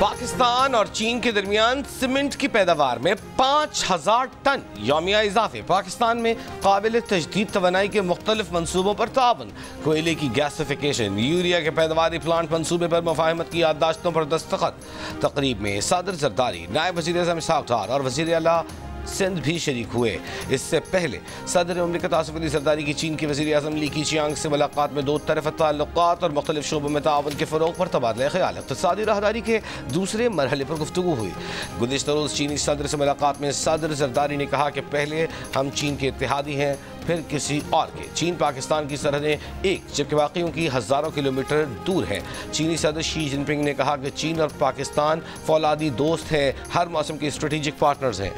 पाकिस्तान और चीन के दरमियान सीमेंट की पैदावार में 5000 टन यौमिया इजाफे। पाकिस्तान में काबिल तजदीद तवानाई के मुख्तलिफ मनसूबों पर ताउन, कोयले की गैसिफिकेशन, यूरिया के पैदावारी प्लांट मनसूबे पर मुफाहमत की याददाश्तों पर दस्तखत। तकरीब में सदर जरदारी, नायब वज़ीर आज़म इसहाक डार और वज़ीर आला सिंध भी शरीक हुए। इससे पहले सदर मुमलिकत आसिफ अली जरदारी की चीन के वज़ीर आज़म ली कीचियांग से मुलाकात में दो तरफ़ा ताल्लुकात और मुख्तलिफ शोबों में ताउन के फ़रोग़ पर तबादला ख़याल। इक़्तिसादी राहदारी के दूसरे मरहले पर गुफ्तगू हुई। गुज़िश्ता रोज़ चीनी सदर से मुलाकात में सदर जरदारी ने कहा कि पहले हम चीन के इत्तेहादी हैं, फिर किसी और के। चीन पाकिस्तान की सरहदें एक, जबकि बाकी उनकी हज़ारों किलोमीटर दूर हैं। चीनी सदर शी जिनपिंग ने कहा कि चीन और पाकिस्तान फौलादी दोस्त हैं, हर मौसम के स्ट्रेटेजिक पार्टनर्स हैं।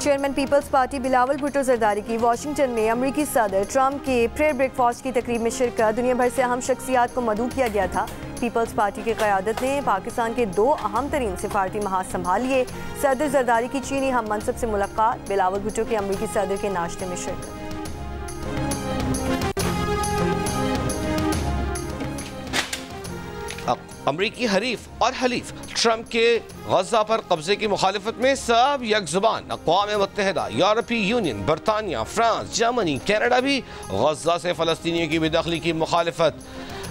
चेयरमैन पीपल्स पार्टी बिलावल भुट्टो जरदारी की वाशिंगटन में अमरीकी सदर ट्रंप के प्रेयर ब्रेकफास्ट की तकरीब में शिरकत। दुनिया भर से अहम शख्सियात को मदऊ किया गया था। पीपल्स पार्टी की क़यादत ने पाकिस्तान के दो अहम तरीन सिफारती महाज संभाल लिए। सदर जरदारी की चीनी हम मनसब से मुलाकात, बिलावल भुट्टो के अमरीकी सदर के नाश्ते में शिरकत। अमरीकी हरीफ और हलीफ ट्रंप के गजा पर कब्जे की मुखालिफत में सब यकजुबान। अक़वाम मुत्तहिदा, यूरोपीय यूनियन, बरतानिया, फ्रांस, जर्मनी, कनाडा भी गजा से फ़लस्तीनियों की बेदखली की मुखालिफत।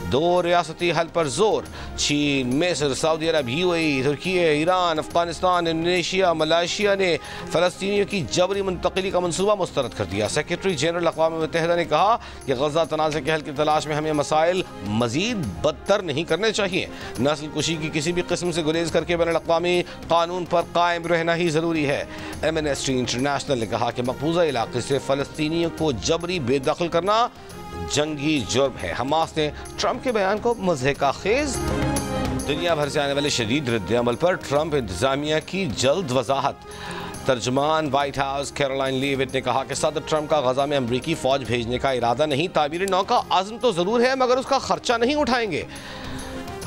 दो रियासती हल पर जोर। चीन, मिस्र, सऊदी अरब, यूएई, तुर्की, ईरान, अफगानिस्तान, इंडोनेशिया, मलेशिया ने फ़लस्तीनियों की जबरी मुंतकिली का मनसूबा मुस्तरद कर दिया। सेक्रेटरी जनरल अक़वाम मुत्तहिदा ने कहा कि गजा तनाज़े के हल की तलाश में हमें मसाइल मज़ीद बदतर नहीं करने चाहिए। नस्ल कुशी की किसी भी किस्म से गुरेज करके बैनुल-अक़वामी कानून पर कायम रहना ही ज़रूरी है। एमनेस्टी इंटरनेशनल ने कहा कि मकबूजा इलाक़े से फ़लस्तीनियों को जबरी बेदखल करना जंगी जुर्म है। हमास ने ट्रंप के बयान को मज़हक़ा खेज़। दुनिया भर से आने वाले शदीद रद्द-ए-अमल पर ट्रंप इंतज़ामिया की जल्द वजाहत। तर्जुमान वाइट हाउस कैरोलाइन लीविट ने कहा कि सदर ट्रंप का गजा में अमरीकी फ़ौज भेजने का इरादा नहीं, ताबीर नौ का आज़म तो ज़रूर है मगर उसका खर्चा नहीं उठाएंगे।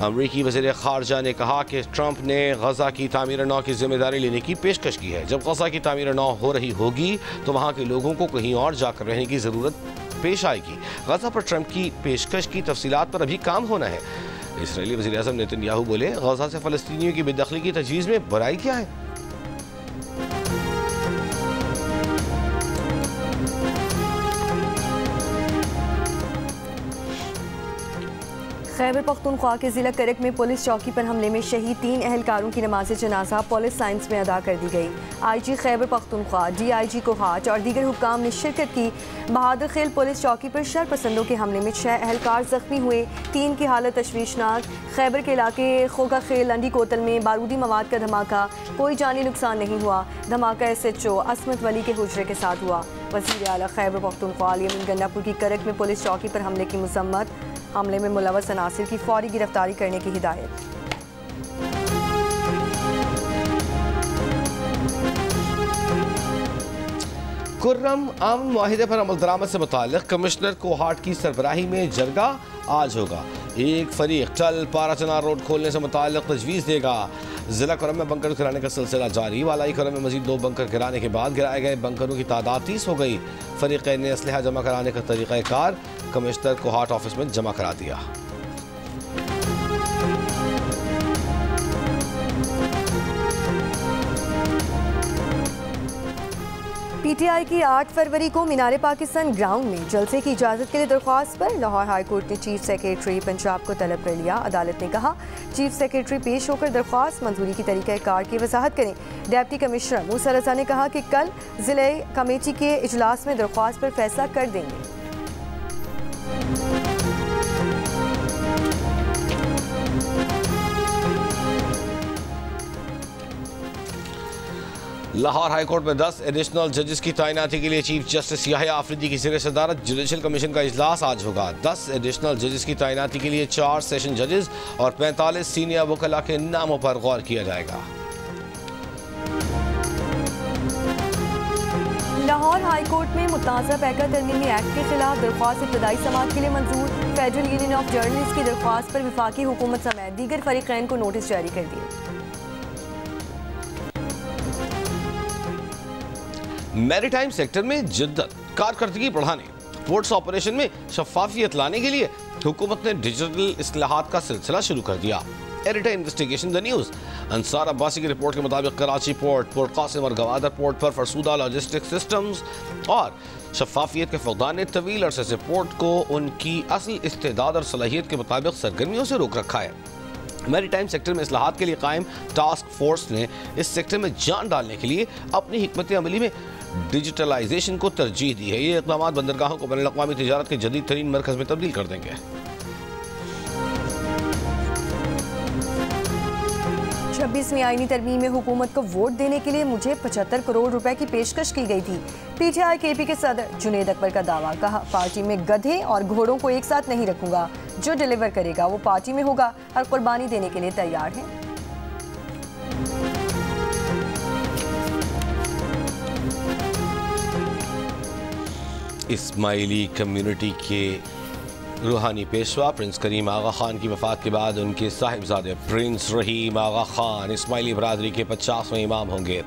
अमरीकी वज़ीर ख़ारजा ने कहा कि ट्रंप ने गजा की तामीर नौ की जिम्मेदारी लेने की पेशकश की है। जब गजा की तामीर नौ हो रही होगी तो वहाँ के लोगों को कहीं और जाकर रहने की ज़रूरत पेश आएगी। गजा पर ट्रंप की पेशकश की तफसीलात पर अभी काम होना है। इसराइली वज़ीर आज़म नेतन्याहू बोले, गजा से फ़लस्तीनियों की बेदखली की तजवीज़ में बुराई क्या है। खैबर पख्तूनख्वा के ज़िला करक में पुलिस चौकी पर हमले में शहीद 3 अहलकारों की नमाज जनाजा पुलिस साइंस में अदा कर दी गई। IG खैबर पख्तूनख्वा, DIG कोहाट और दीगर हुक्काम ने शिरकत की। बहादुर खेल पुलिस चौकी पर शरपसंदों के हमले में 6 अहलकार जख्मी हुए, 3 की हालत तशवीशनाक। खैबर के इलाके खोगा खेल अंडी कोतल में बारूदी मवाद का धमाका, कोई जानी नुकसान नहीं हुआ। धमाका SHO असमत वली के हुजरे के साथ हुआ। वज़ीर आला खैबर पख्तूनख्वा यमीन गंडापुर की करक में पुलिस चौकी पर हमले की मज़म्मत, हमले में मुलव्वस अनासिर की फौरी गिरफ्तारी करने की हिदायत। कुर्रम अमन मुआहिदे पर अमल दरामद से मुताल्लिक़ कमिश्नर कोहाट की सरबराही में जरगा आज होगा। एक फरीक टल पाराचना रोड खोलने से मुताल्लिक़ तजवीज़ देगा। ज़िला कुर्रम में बंकर गिराने का सिलसिला जारी। वालाई कुर्रम में मज़ीद 2 बंकर गिराने के बाद गिराए गए बंकरों की तादाद 30 हो गई। फरीक़ैन ने असलहा जमा कराने का तरीक़ाकार कमिश्नर कोहाट ऑफिस में जमा करा दिया। PTI की 8 फरवरी को मीनार पाकिस्तान ग्राउंड में जलसे की इजाज़त के लिए दरख्वास्त पर लाहौर हाई कोर्ट ने चीफ सेक्रेटरी पंजाब को तलब कर लिया। अदालत ने कहा चीफ सेक्रेटरी पेश होकर दरख्वास्त मंजूरी की तरीक़ाकार की वजाहत करें। डिप्टी कमिश्नर मूसा रज़ा ने कहा कि कल ज़िला कमेटी के इजलास में दरख्वास्त पर फैसला कर देंगे। लाहौर हाई कोर्ट में 10 एडिशनल जजेस की तैनाती के लिए चीफ जस्टिस याहिया आफरीदी की ज़ेर सदारत जुडिशल कमीशन का इजलास आज होगा। 10 एडिशनल जजेस की तैनाती के लिए 4 सेशन जजेस और 45 सीनियर वकला के नामों पर गौर किया जाएगा। लाहौर हाई कोर्ट में मुताज़ा पैका तरमीमी एक्ट के खिलाफ दरख्वास्त इब्तदाई समाअत के लिए मंजूर। फेडरल यूनियन ऑफ जर्नलिस्ट की दरख्वास्त पर वफाकी हुकूमत समेत दीगर फरीक़ैन को नोटिस जारी कर दिए। मैरीटाइम सेक्टर में जिद्दत, कारकर्दगी बढ़ाने, पोर्ट्स ऑपरेशन में शफाफियत लाने के लिए हुकूमत ने डिजिटल इस्लाहात का सिलसिला शुरू कर दिया। Editor investigation the news. Ansar Abbasi की रिपोर्ट के मुताबिक कराची पोर्ट, पोर्ट कासिम और गवादर पोर्ट पर फरसूदा लॉजिस्टिक सिस्टम्स और शफाफियत के फुकदान ने तवील अरसे से पोर्ट को उनकी असल इस्तेदाद और सलाहियत के मुताबिक सरगर्मियों से रोक रखा है। मैरीटाइम सेक्टर में इस्लाहात के लिए कायम टास्क फोर्स ने इस सेक्टर में जान डालने के लिए अपनी हिकमत अमली में डिजिटलाइजेशन को तरजीह दी है। ये इक़दाम बंदरगाहों को बैनुल अक़वामी तिजारत के जदीद तरीन मरकज़ में तब्दील कर देंगे। 26वीं आईनी तरमीम में हुकूमत को वोट देने के लिए मुझे 75 करोड़ रुपए की पेशकश की गई थी। पीटीआई केपी के सदर जुनेद अकबर का दावा, कहा पार्टी में गधे और घोड़ों को एक साथ नहीं रखूंगा, जो डिलीवर करेगा वो पार्टी में होगा और कुर्बानी देने के लिए तैयार है। इस्माइली कम्युनिटी के रूहानी पेशवा प्रिंस करीम आगा खान की वफ़ात के बाद उनके साहिबजादे प्रिंस रहीम आगा खान इस्माइली बरादरी के 50वें इमाम होंगे।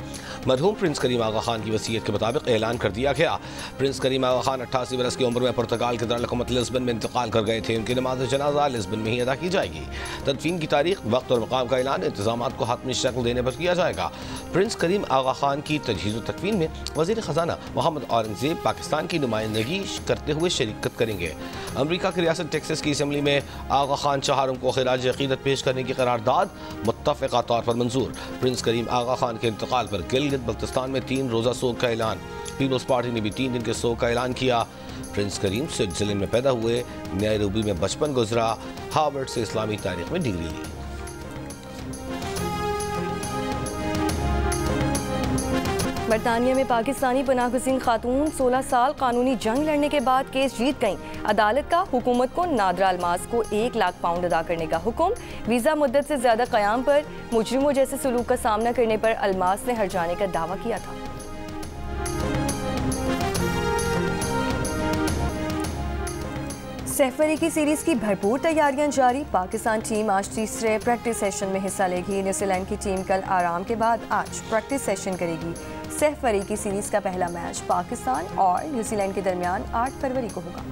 मरहूम प्रिंस करीम आगा खान की वसीयत के मुताबिक ऐलान कर दिया गया। प्रिंस करीम आगा खान 88 बरस की उम्र में पुर्तगाल के दारुल लिस्बन में इंतकाल कर गए थे। उनकी नमाज जनाजा लिस्बन में ही अदा की जाएगी। तदफीन की तारीख, वक्त और मकाम का ऐलान इंतजाम को हतमी शक्ल देने पर किया जाएगा। प्रिंस करीम आगा खान की तजहीज़ तकवीन में वज़ीर ख़जाना मोहम्मद औरंगज़ेब पाकिस्तान की नुमाइंदगी करते हुए शिरकत करेंगे। अमरीका की रियासत टेक्सास की असम्बली में आगा खान चाहरों को खिराज अक़ीदत पेश करने की करारदाद मुत्तफ़िक़ा तौर पर मंजूर। प्रिंस करीम आगा खान के इंतकाल पर गिलगित बल्तिस्तान में 3 रोज़ा सोग का ऐलान। पीपल्स पार्टी ने भी 3 दिन के सोग का ऐलान किया। प्रिंस करीम स्विट्ज़रलैंड में पैदा हुए, नैरोबी में बचपन गुजरा, हार्वर्ड से इस्लामी तारीख में डिग्री ली। बरतानिया में पाकिस्तानी पनाहगज़ीन खातून 16 साल कानूनी जंग लड़ने के बाद केस जीत गईं। अदालत का हुकूमत को नादरा अल्मास को 1 लाख पाउंड अदा करने का हुक्म। वीज़ा मुद्दत से ज़्यादा क़याम पर मुजरिमों जैसे सलूक का सामना करने पर अल्मास ने हट जाने का दावा किया था। सहफरी की सीरीज की भरपूर तैयारियां जारी। पाकिस्तान टीम आज तीसरे प्रैक्टिस सेशन में हिस्सा लेगी। न्यूजीलैंड की टीम कल आराम के बाद आज प्रैक्टिस सेशन करेगी। सहफरी की सीरीज का पहला मैच पाकिस्तान और न्यूजीलैंड के दरमियान 8 फरवरी को होगा।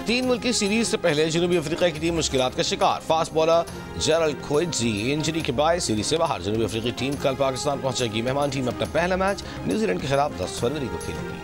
तीन मुल्की सीरीज से पहले जनूबी अफ्रीका की टीम मुश्किलात का शिकार। Fast bowler Gerald Quincy injury के बाद सीरीज से बाहर। जनूबी अफ्रीकी टीम कल पाकिस्तान पहुंचेगी। मेहमान टीम अपना पहला मैच न्यूजीलैंड के खिलाफ 10 फरवरी को खेलेगी।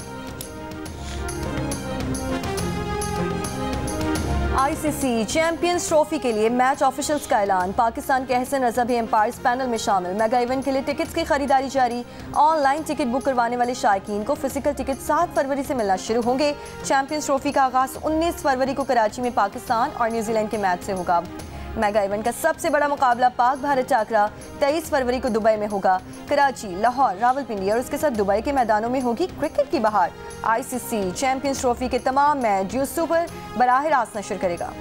आईसीसी चैंपियंस ट्रॉफी के लिए मैच ऑफिशियल्स का ऐलान। पाकिस्तान के अहसन रजा भी एम्पायर्स पैनल में शामिल। मेगा इवेंट के लिए टिकट्स की खरीदारी जारी। ऑनलाइन टिकट बुक करवाने वाले शायकीन को फिजिकल टिकट 7 फरवरी से मिलना शुरू होंगे। चैंपियंस ट्रॉफी का आगाज 19 फरवरी को कराची में पाकिस्तान और न्यूजीलैंड के मैच से होगा। मेगा इवेंट का सबसे बड़ा मुकाबला पाक भारत टाकरा 23 फरवरी को दुबई में होगा। कराची, लाहौर, रावलपिंडी और उसके साथ दुबई के मैदानों में होगी क्रिकेट की बहार। आईसीसी चैंपियंस ट्रॉफी के तमाम मैच यूट्यूब पर बराह रास्त नशर करेगा।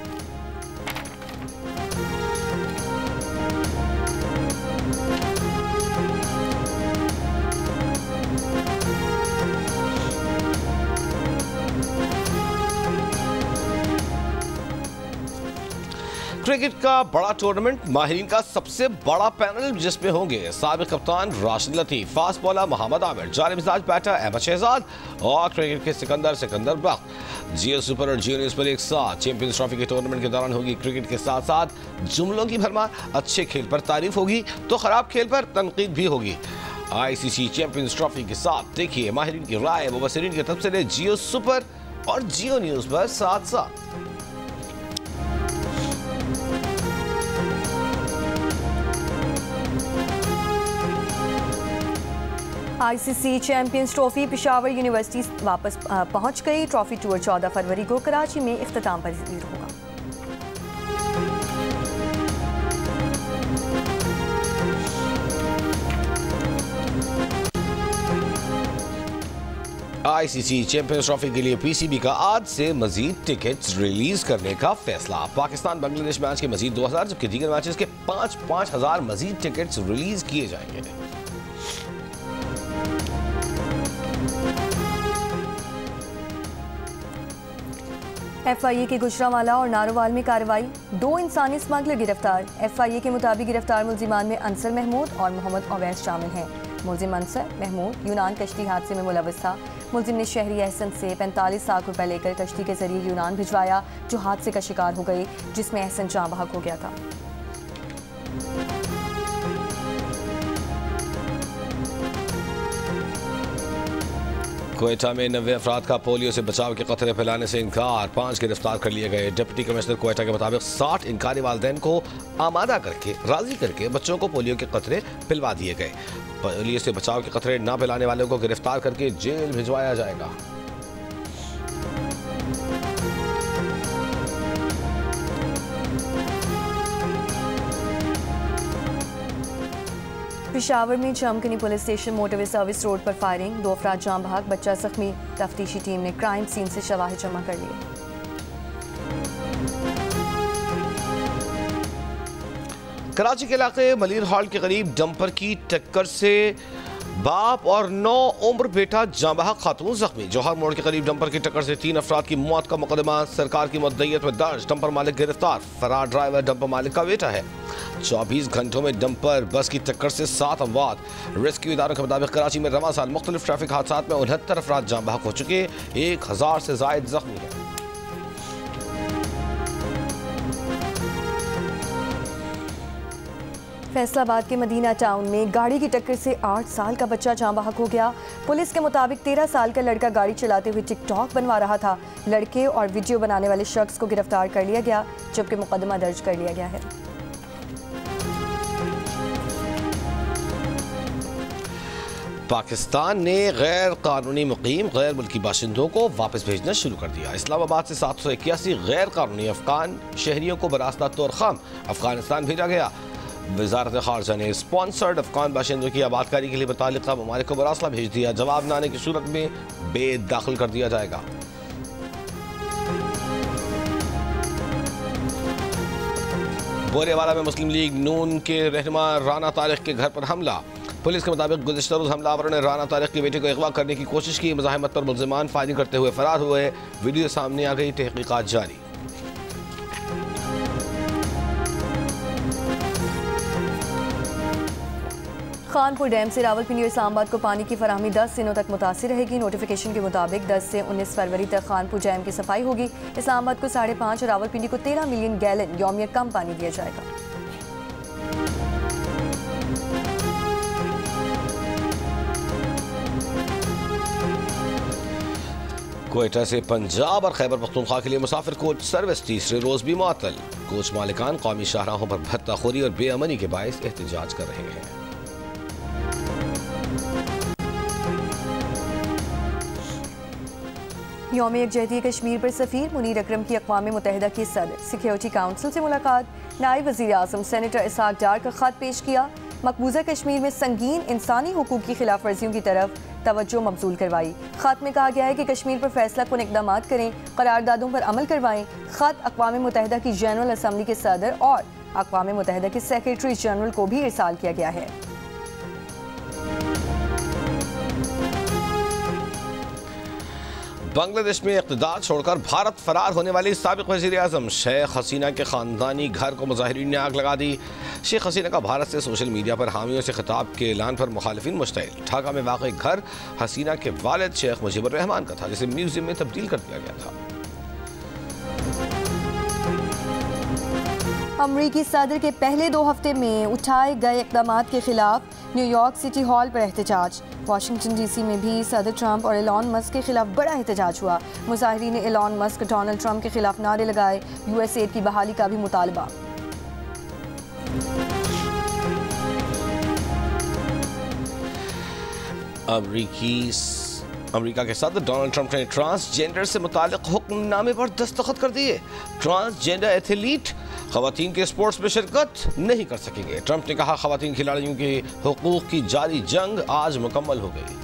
क्रिकेट का बड़ा टूर्नामेंट, माहिरीन का सबसे बड़ा पैनल जिसमें होंगे साबिक कप्तान राशिद लतीफ, फास्ट बॉलर मोहम्मद आमिर, जानिबसाज बैटर अहमद शहजाद और क्रिकेट के सिकंदर बख्त। जियो सुपर और जियो न्यूज़ पर एक साथ चैंपियंस ट्रॉफी के टूर्नामेंट के दौरान होगी क्रिकेट के साथ साथ जुमलों की भरमार। अच्छे खेल पर तारीफ होगी तो खराब खेल पर तनकीद भी होगी। आईसीसी चैंपियंस ट्रॉफी के साथ देखिए माहिरीन की राय मुबसरीन के तबसरे जियो सुपर और जियो न्यूज़ पर साथ साथ। ICC champions trophy Peshawar university वापस पहुंच गई। ट्रॉफी टूर 14 फरवरी को कराची में इख्तिताम पजीर होगा। आईसीसी चैंपियंस ट्रॉफी के लिए पीसीबी का आज से मजीद टिकट्स रिलीज करने का फैसला। पाकिस्तान बांग्लादेश मैच के मजीद 2000 जबकि दीगर मैचेस के 5,000 मजीद टिकट्स रिलीज किए जाएंगे। FIA के गुजरांवाला और नारोवाल में कार्रवाई, 2 इंसानी स्मगलर गिरफ्तार। FIA के मुताबिक गिरफ्तार मुलजिमान में अंसर महमूद और मोहम्मद अवैस शामिल हैं। मुलजिम अंसर महमूद यूनान कश्ती हादसे में मुलविस था। मुलजिम ने शहरी एहसन से 45 लाख रुपए लेकर कश्ती के जरिए यूनान भिजवाया, जो हादसे का शिकार हो गई, जिसमें एहसन जाँ बहक हो गया था। क्वेटा में 90 अफराद का पोलियो से बचाव के कतरे फैलाने से इनकार, 5 गिरफ्तार कर लिए गए। डिप्टी कमिश्नर क्वेटा के मुताबिक 60 इनकारी वालिदैन को आमादा करके राजी करके बच्चों को पोलियो के कतरे पिलवा दिए गए। पोलियो से बचाव के कतरे न पिलाने वालों को गिरफ्तार करके जेल भिजवाया जाएगा। पेशावर में Chamkani police station motorway service road पर फायरिंग, 2 अफराद जाँ बहक, बच्चा जख्मी। तफ्तीशी टीम ने क्राइम सीन से शवाहिद जमा कर लिए। कराची के इलाके मलिर हॉल के करीब डंपर की टक्कर से बाप और 9 उम्र बेटा जाँ बहक, खातून जख्मी। जौहर मोड़ के करीब डंपर की टक्कर से 3 अफराद की मौत का मुकदमा सरकार की मुद्दईयत में दर्ज। डंपर मालिक गिरफ्तार, फरार ड्राइवर डंपर मालिक का बेटा है। 24 घंटों में डंपर बस की टक्कर से 7 अमवात। रेस्क्यू इदारों के मुताबिक कराची में रवां साल मुख्तलिफ ट्रैफिक हादसा में 69 अफराद जाँ बहक हो चुके, 1000 से जायद जख्मी हैं। फैसलाबाद के मदीना टाउन में गाड़ी की टक्कर से 8 साल का बच्चा जाँ बहक हो गया। पुलिस के मुताबिक 13 साल का लड़का गाड़ी चलाते हुए टिकटॉक बनवा रहा था। लड़के और वीडियो बनाने वाले शख्स को गिरफ्तार कर लिया गया, जबकि मुकदमा दर्ज कर लिया गया है। पाकिस्तान ने गैर कानूनी मुकीम गैर मुल्की बाशिंदों को वापस भेजना शुरू कर दिया। इस्लामाबाद से 781 गैर कानूनी अफगान शहरियों को बरास्ता तोरखाम अफगानिस्तान भेजा गया। वजारत खारजा ने स्पॉन्सर्ड अफगान बाशिंदों की आबादकारी के लिए मुतालिका ममालिक को बरास्ता भेज दिया। जवाब न आने की सूरत में बेद दाखिल कर दिया जाएगा। बोरेवाला में मुस्लिम लीग नून के रहनुमा राना तारिक के घर पर हमला। पुलिस के मुताबिक गुज़िश्ता रोज़ हमलावरों ने राना तारिक की बेटे को अगवा करने की कोशिश की। मुज़ाहिमत पर मुल्ज़िमान फायरिंग करते हुए फरार हुए। वीडियो सामने आ गई, तहकीकात जारी। खानपुर डैम से रावलपिंडी और इस्लामाबाद को पानी की फराहमी 10 दिनों तक मुतासिर रहेगी। नोटिफिकेशन के मुताबिक 10 से 19 फरवरी तक खानपुर डैम की सफाई होगी। इस्लामाबाद को 5.5 और रावलपिंडी को 13 मिलियन गैलन यौमिया कम पानी दिया जाएगा। क्वेटा से पंजाब और खैबर पख्तूनख्वा के लिए मुसाफिर कोच सर्विस तीसरे रोज भी मुअत्तल। कोच मालिकान कौमी शाहराहों पर भत्ताखोरी और बेअमनी के बायस एहतजाज कर रहे हैं। यौम यकजहती कश्मीर पर सफ़ीर मुनीर अकरम की अक़वाम मुत्तहिदा की सदर सिक्योरिटी काउंसिल से मुलाकात। नायब वज़ीर आज़म सेनेटर इसाक डार का ख़त पेश किया। मकबूजा कश्मीर में संगीन इंसानी हुकूक की खिलाफ वर्जियों की तरफ तवज्जो मबजूल करवाई। ख़त में कहा गया है कि कश्मीर पर फैसला कुन इक़दामात करें, करारदादों पर अमल करवाएं। ख़त अक़वाम मुत्तहिदा की जनरल असम्बली के सदर और अक़वाम मुत्तहिदा के सेक्रेटरी जनरल को भी इरसाल किया गया है। बांग्लादेश में इक़्तिदार छोड़कर भारत फरार होने वाली साबिक़ वज़ीर आज़म शेख हसीना के ख़ानदानी घर को मुज़ाहिरीन ने आग लगा दी। शेख हसीना का भारत से सोशल मीडिया पर हामियों से खिताब के ऐलान पर मुखालिफिन मुश्तइल। ढाका में वाक़ई घर हसीना के वालिद शेख मुजीबुर रहमान का था, जिसे म्यूजियम में तब्दील कर दिया गया था। अमरीकी सदर के पहले 2 हफ्ते में उठाए गए इक़दामात के खिलाफ न्यूयॉर्क सिटी हॉल पर एहतजाज। वाशिंगटन DC में भी सदर ट्रंप और एलॉन मस्क के खिलाफ बड़ा एहतजाज हुआ। मुजाहिरीन ने एलॉन मस्क डोनाल्ड ट्रंप के खिलाफ नारे लगाए। USAID की बहाली का भी मुतालबा। अमेरिका के सदर डोनाल्ड ट्रंप ने ट्रांसजेंडर से मुतालिक हुक्मनामे पर दस्तखत कर दिए। ट्रांसजेंडर एथलीट ख़वातीन के स्पोर्ट्स में शिरकत नहीं कर सकेंगे। ट्रंप ने कहा, ख़वातीन खिलाड़ियों के हुकूक की जारी जंग आज मुकम्मल हो गई।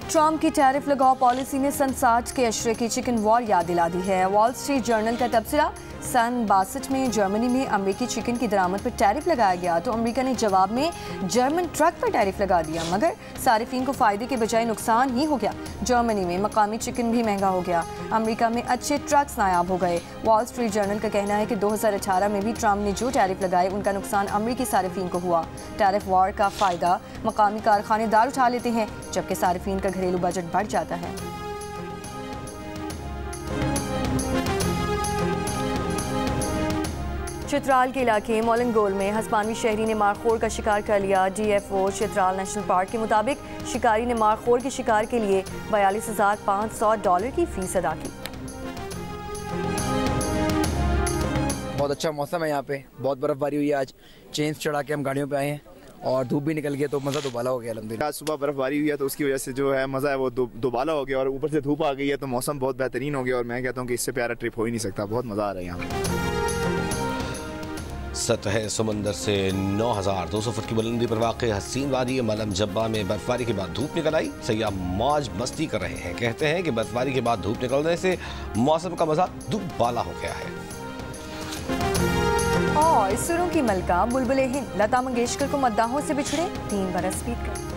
ट्रंप की टैरिफ लगाओ पॉलिसी ने सन 60 के अशरे की चिकन वॉर याद दिला दी है। वॉल स्ट्रीट जर्नल का तबसरा, सन 62 में जर्मनी में अमेरिकी चिकन की दरामद पर टैरिफ लगाया गया तो अमेरिका ने जवाब में जर्मन ट्रक पर टैरिफ लगा दिया, मगर सारिफीन को फ़ायदे के बजाय नुकसान ही हो गया। जर्मनी में मकामी चिकन भी महंगा हो गया, अमेरिका में अच्छे ट्रक्स नायाब हो गए। वॉल स्ट्रीट जर्नल का कहना है कि 2018 में भी ट्रंप ने जो टैरिफ लगाए उनका नुकसान अमेरिकी सारिफीन को हुआ। टैरिफ वॉर का फ़ायदा मकामी कारखानेदार उठा लेते हैं, जबकि सारिफीन का घरेलू बजट बढ़ जाता है। चित्राल के इलाके मोलंगोल में हस्पानवी शहरी ने मारखोर का शिकार कर लिया। DFO चित्राल नेशनल पार्क के मुताबिक शिकारी ने मारखोर के शिकार के लिए $42,500 की फीस अदा की। बहुत अच्छा मौसम है यहाँ पे, बहुत बर्फबारी हुई है। आज चेन्स चढ़ा के हम गाड़ियों पे आए हैं और धूप भी निकल गई तो मज़ा दोबाला हो गया अल्हम्दुलिल्लाह। आज सुबह बर्फबारी हुई है तो उसकी वजह से जो है मज़ा है वो दोबाला हो गया और ऊपर से धूप आ गई है तो मौसम बहुत बेहतरीन हो गया और मैं कहता हूँ कि इससे प्यारा ट्रिप हो ही नहीं सकता। बहुत मज़ा आ रहा है यहाँ पे। सतह समंदर से 9,200 फुट की बुलंदी पर वाक़ हसीन वादी मलम जब्बा में बर्फबारी के बाद धूप निकल आई। सयाह मौज मस्ती कर रहे हैं। कहते हैं कि बर्फबारी के बाद धूप निकलने से मौसम का मज़ा दुबाला हो गया है। और सुरों की मलका बुलबुल हिंद लता मंगेशकर को मद्दाहों से बिछड़े 3 बरस बीत गए।